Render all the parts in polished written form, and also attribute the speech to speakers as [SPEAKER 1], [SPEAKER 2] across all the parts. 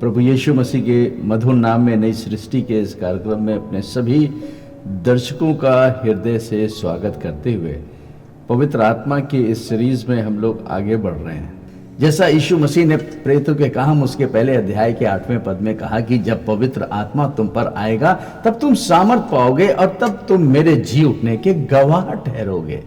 [SPEAKER 1] प्रभु यीशु मसीह के मधुर नाम में नई सृष्टि के इस कार्यक्रम में अपने सभी दर्शकों का हृदय से स्वागत करते हुए पवित्र आत्मा की इस सीरीज में हम लोग आगे बढ़ रहे हैं। जैसा यीशु मसीह ने प्रेरितों के काम उसके पहले अध्याय के 8वें पद में कहा कि जब पवित्र आत्मा तुम पर आएगा तब तुम सामर्थ पाओगे और तब तुम मेरे जी उठने के गवाह ठहरोगे।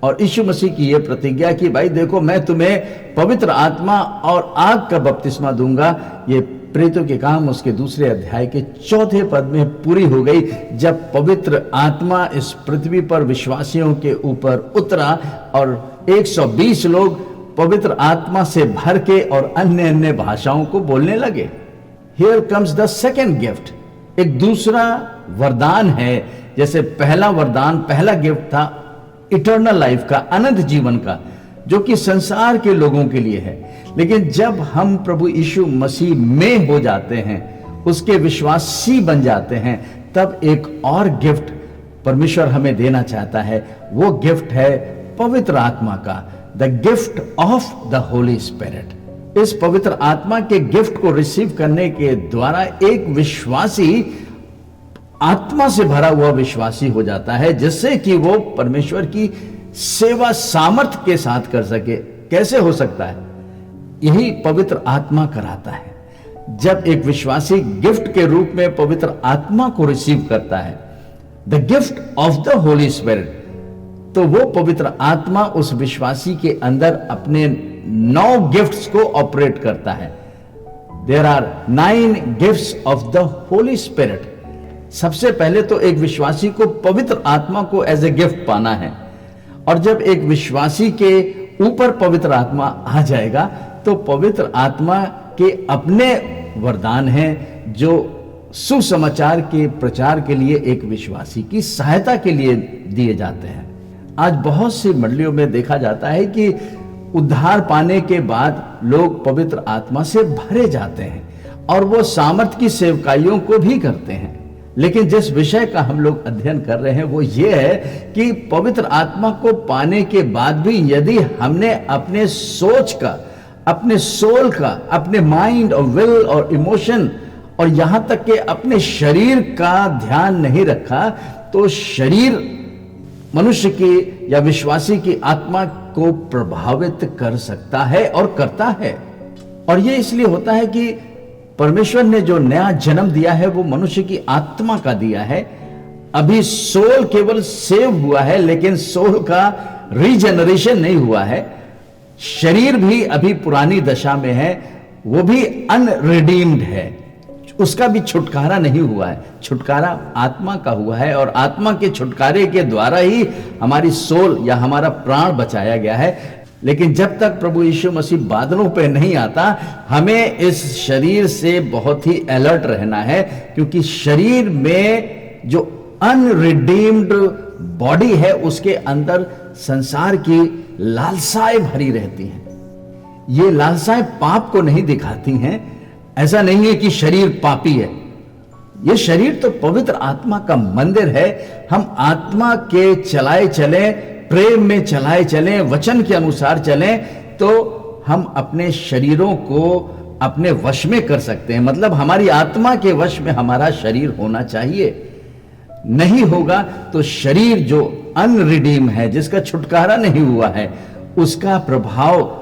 [SPEAKER 1] और यीशु मसीह की यह प्रतिज्ञा कि भाई देखो मैं तुम्हें पवित्र आत्मा और आग का बपतिस्मा दूंगा, ये प्रेरितों के काम उसके 2 अध्याय के 4 पद में पूरी हो गई, जब पवित्र आत्मा इस पृथ्वी पर विश्वासियों के ऊपर उतरा और 120 लोग पवित्र आत्मा से भर के और अन्य अन्य भाषाओं को बोलने लगे। Here comes the second gift, एक दूसरा वरदान है। जैसे पहला वरदान, पहला गिफ्ट था इटर्नल लाइफ का, अनंत जीवन का, जो कि संसार के लोगों के लिए है। लेकिन जब हम प्रभु यीशु मसीह में हो जाते हैं, उसके विश्वासी बन जाते हैं, तब एक और गिफ्ट परमेश्वर हमें देना चाहता है। वो गिफ्ट है पवित्र आत्मा का, the gift of the holy spirit. इस पवित्र आत्मा के गिफ्ट को रिसीव करने के द्वारा एक विश्वासी आत्मा से भरा हुआ विश्वासी हो जाता है, जिससे कि वो परमेश्वर की सेवा सामर्थ्य के साथ कर सके। कैसे हो सकता है? यही पवित्र आत्मा कराता है। जब एक विश्वासी गिफ्ट के रूप में पवित्र आत्मा को रिसीव करता है, the gift of the holy spirit, तो वो पवित्र आत्मा उस विश्वासी के अंदर अपने 9 गिफ्ट्स को ऑपरेट करता है। There are 9 gifts of the holy spirit. सबसे पहले तो एक विश्वासी को पवित्र आत्मा को एज ए गिफ्ट पाना है, और जब एक विश्वासी के ऊपर पवित्र आत्मा आ जाएगा तो पवित्र आत्मा के अपने वरदान हैं, जो सुसमाचार के प्रचार के लिए एक विश्वासी की सहायता के लिए दिए जाते हैं। आज बहुत सी मंडलियों में देखा जाता है कि उद्धार पाने के बाद लोग पवित्र आत्मा से भरे जाते हैं और वो सामर्थ की सेवकाइयों को भी करते हैं। लेकिन जिस विषय का हम लोग अध्ययन कर रहे हैं वो ये है कि पवित्र आत्मा को पाने के बाद भी यदि हमने अपने सोच का, अपने सोल का, अपने माइंड और विल और इमोशन और यहां तक कि अपने शरीर का ध्यान नहीं रखा, तो शरीर मनुष्य की या विश्वासी की आत्मा को प्रभावित कर सकता है और करता है। और ये इसलिए होता है कि परमेश्वर ने जो नया जन्म दिया है वो मनुष्य की आत्मा का दिया है। अभी सोल केवल सेव हुआ है, लेकिन सोल का रीजनरेशन नहीं हुआ है। शरीर भी अभी पुरानी दशा में है, वो भी अनरिडीम्ड है, उसका भी छुटकारा नहीं हुआ है। छुटकारा आत्मा का हुआ है, और आत्मा के छुटकारे के द्वारा ही हमारी सोल या हमारा प्राण बचाया गया है। लेकिन जब तक प्रभु यीशु मसीह बादलों पे नहीं आता, हमें इस शरीर से बहुत ही अलर्ट रहना है, क्योंकि शरीर में जो अनरिडीम्ड बॉडी है उसके अंदर संसार की लालसाएं भरी रहती हैं। ये लालसाएं पाप को नहीं दिखाती हैं। ऐसा नहीं है कि शरीर पापी है, ये शरीर तो पवित्र आत्मा का मंदिर है। हम आत्मा के चलाए चलें, प्रेम में चलाए चलें, वचन के अनुसार चलें, तो हम अपने शरीरों को अपने वश में कर सकते हैं। मतलब हमारी आत्मा के वश में हमारा शरीर होना चाहिए। नहीं होगा तो शरीर जो अनरिडीम है, जिसका छुटकारा नहीं हुआ है, उसका प्रभाव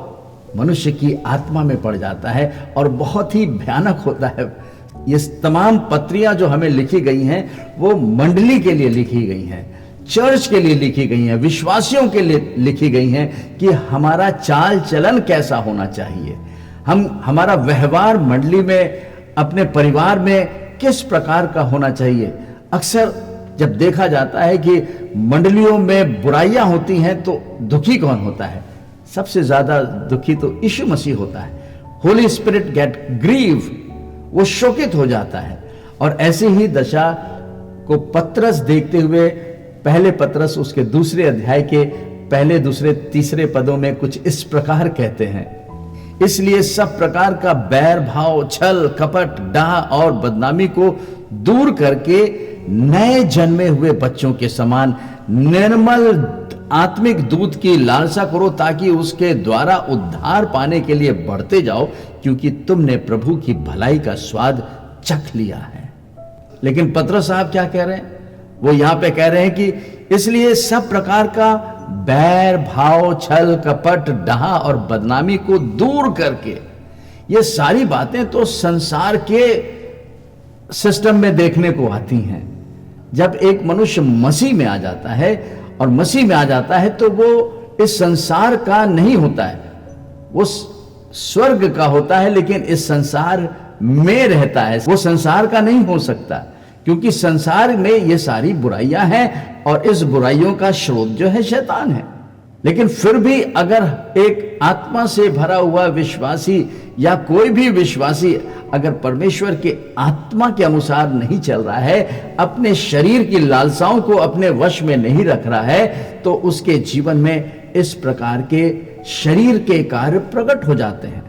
[SPEAKER 1] मनुष्य की आत्मा में पड़ जाता है और बहुत ही भयानक होता है। ये तमाम पत्रियां जो हमें लिखी गई हैं वो मंडली के लिए लिखी गई हैं, चर्च के लिए लिखी गई हैं, विश्वासियों के लिए लिखी गई हैं कि हमारा चाल चलन कैसा होना चाहिए, हमारा व्यवहार मंडली में, अपने परिवार में किस प्रकार का होना चाहिए। अक्सर जब देखा जाता है कि मंडलियों में बुराइयां होती हैं तो दुखी कौन होता है? सबसे ज्यादा दुखी तो यीशु मसीह होता है। होली स्पिरिट गेट ग्रीव, वो शोकित हो जाता है। और ऐसी ही दशा को पतरस देखते हुए पहले पतरस उसके 2 अध्याय के पहले, दूसरे, तीसरे पदों में कुछ इस प्रकार कहते हैं, इसलिए सब प्रकार का बैर भाव, छल, कपट, डाह और बदनामी को दूर करके नए जन्मे हुए बच्चों के समान निर्मल आत्मिक दूध की लालसा करो, ताकि उसके द्वारा उद्धार पाने के लिए बढ़ते जाओ, क्योंकि तुमने प्रभु की भलाई का स्वाद चख लिया है। लेकिन पतरस साहब क्या कह रहे हैं? वो यहां पे कह रहे हैं कि इसलिए सब प्रकार का बैर भाव, छल कपट, डाह और बदनामी को दूर करके, ये सारी बातें तो संसार के सिस्टम में देखने को आती हैं। जब एक मनुष्य मसीह में आ जाता है और मसीह में आ जाता है तो वो इस संसार का नहीं होता है, वो स्वर्ग का होता है, लेकिन इस संसार में रहता है। वो संसार का नहीं हो सकता, क्योंकि संसार में ये सारी बुराइयां हैं और इस बुराइयों का स्रोत जो है शैतान है। लेकिन फिर भी अगर एक आत्मा से भरा हुआ विश्वासी या कोई भी विश्वासी अगर परमेश्वर के आत्मा के अनुसार नहीं चल रहा है, अपने शरीर की लालसाओं को अपने वश में नहीं रख रहा है, तो उसके जीवन में इस प्रकार के शरीर के कार्य प्रकट हो जाते हैं।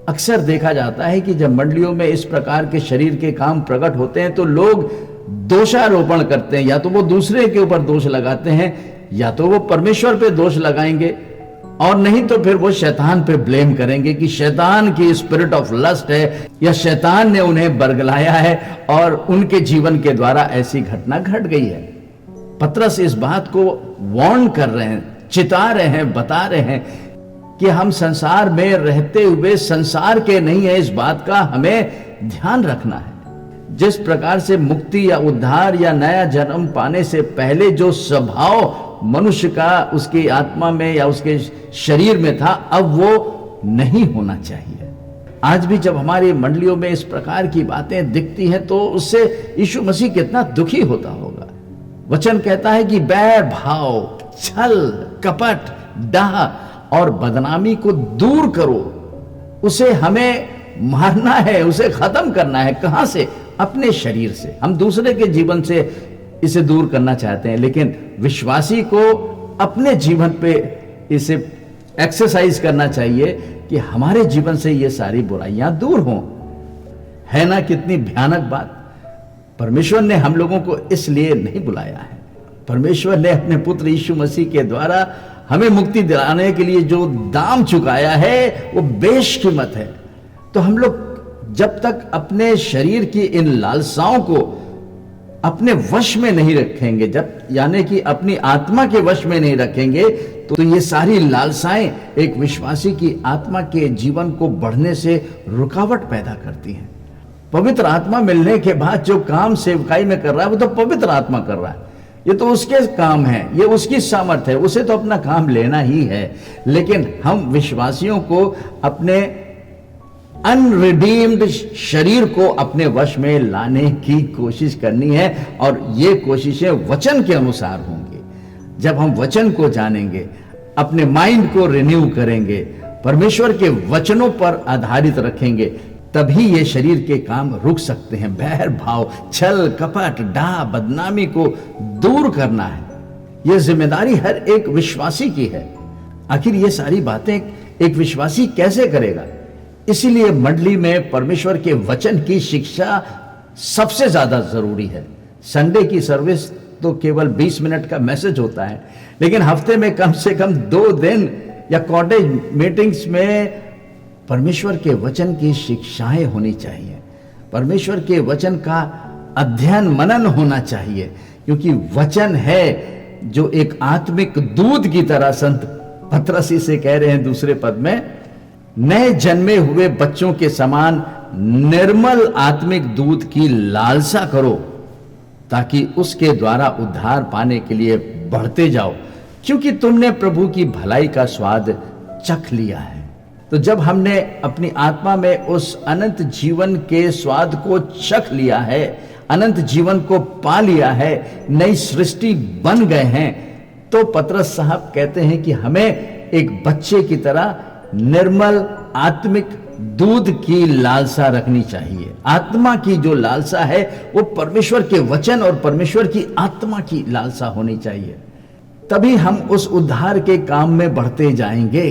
[SPEAKER 1] अक्सर देखा जाता है कि जब मंडलियों में इस प्रकार के शरीर के काम प्रकट होते हैं तो लोग दोषारोपण करते हैं, या तो वो दूसरे के ऊपर दोष लगाते हैं, या तो वो परमेश्वर पे दोष लगाएंगे, और नहीं तो फिर वो शैतान पे ब्लेम करेंगे कि शैतान की स्पिरिट ऑफ लस्ट है, या शैतान ने उन्हें बरगलाया है और उनके जीवन के द्वारा ऐसी घटना घट गई है। पतरस इस बात को वार्न कर रहे हैं, चिता रहे हैं, बता रहे हैं कि हम संसार में रहते हुए संसार के नहीं है, इस बात का हमें ध्यान रखना है। जिस प्रकार से मुक्ति या उद्धार या नया जन्म पाने से पहले जो स्वभाव मनुष्य का उसकी आत्मा में या उसके शरीर में था, अब वो नहीं होना चाहिए। आज भी जब हमारी मंडलियों में इस प्रकार की बातें दिखती हैं तो उससे यीशु मसीह कितना दुखी होता होगा। वचन कहता है कि बैर भाव, छल कपट, डाह और बदनामी को दूर करो। उसे हमें मारना है, उसे खत्म करना है। कहां से? अपने शरीर से। हम दूसरे के जीवन से इसे दूर करना चाहते हैं, लेकिन विश्वासी को अपने जीवन पे इसे एक्सरसाइज करना चाहिए कि हमारे जीवन से ये सारी बुराइयां दूर हों। है ना कितनी भयानक बात? परमेश्वर ने हम लोगों को इसलिए नहीं बुलाया है। परमेश्वर ने अपने पुत्र यीशु मसीह के द्वारा हमें मुक्ति दिलाने के लिए जो दाम चुकाया है वो बेशकीमत है। तो हम लोग जब तक अपने शरीर की इन लालसाओं को अपने वश में नहीं रखेंगे, जब यानी कि अपनी आत्मा के वश में नहीं रखेंगे, तो ये सारी लालसाएं एक विश्वासी की आत्मा के जीवन को बढ़ने से रुकावट पैदा करती हैं। पवित्र आत्मा मिलने के बाद जो काम सेवकाई में कर रहा है वो तो पवित्र आत्मा कर रहा है, ये तो उसके काम है, ये उसकी सामर्थ है, उसे तो अपना काम लेना ही है। लेकिन हम विश्वासियों को अपने अनरिडीम्ड शरीर को अपने वश में लाने की कोशिश करनी है, और ये कोशिशें वचन के अनुसार होंगी। जब हम वचन को जानेंगे, अपने माइंड को रिन्यू करेंगे, परमेश्वर के वचनों पर आधारित रखेंगे, तभी ये शरीर के काम रुक सकते हैं। बैर भाव, छल कपट, डाह बदनामी को दूर करना है। यह जिम्मेदारी हर एक विश्वासी की है। आखिर ये सारी बातें एक विश्वासी कैसे करेगा? इसीलिए मंडली में परमेश्वर के वचन की शिक्षा सबसे ज्यादा जरूरी है। संडे की सर्विस तो केवल 20 मिनट का मैसेज होता है, लेकिन हफ्ते में कम से कम 2 दिन या कॉटेज मीटिंग्स में परमेश्वर के वचन की शिक्षाएं होनी चाहिए। परमेश्वर के वचन का अध्ययन मनन होना चाहिए, क्योंकि वचन है जो एक आत्मिक दूध की तरह, संत पतरस से कह रहे हैं दूसरे पद में, नए जन्मे हुए बच्चों के समान निर्मल आत्मिक दूध की लालसा करो, ताकि उसके द्वारा उद्धार पाने के लिए बढ़ते जाओ, क्योंकि तुमने प्रभु की भलाई का स्वाद चख लिया है। तो जब हमने अपनी आत्मा में उस अनंत जीवन के स्वाद को चख लिया है, अनंत जीवन को पा लिया है, नई सृष्टि बन गए हैं, तो पतरस साहब कहते हैं कि हमें एक बच्चे की तरह निर्मल आत्मिक दूध की लालसा रखनी चाहिए। आत्मा की जो लालसा है वो परमेश्वर के वचन और परमेश्वर की आत्मा की लालसा होनी चाहिए। तभी हम उस उद्धार के काम में बढ़ते जाएंगे।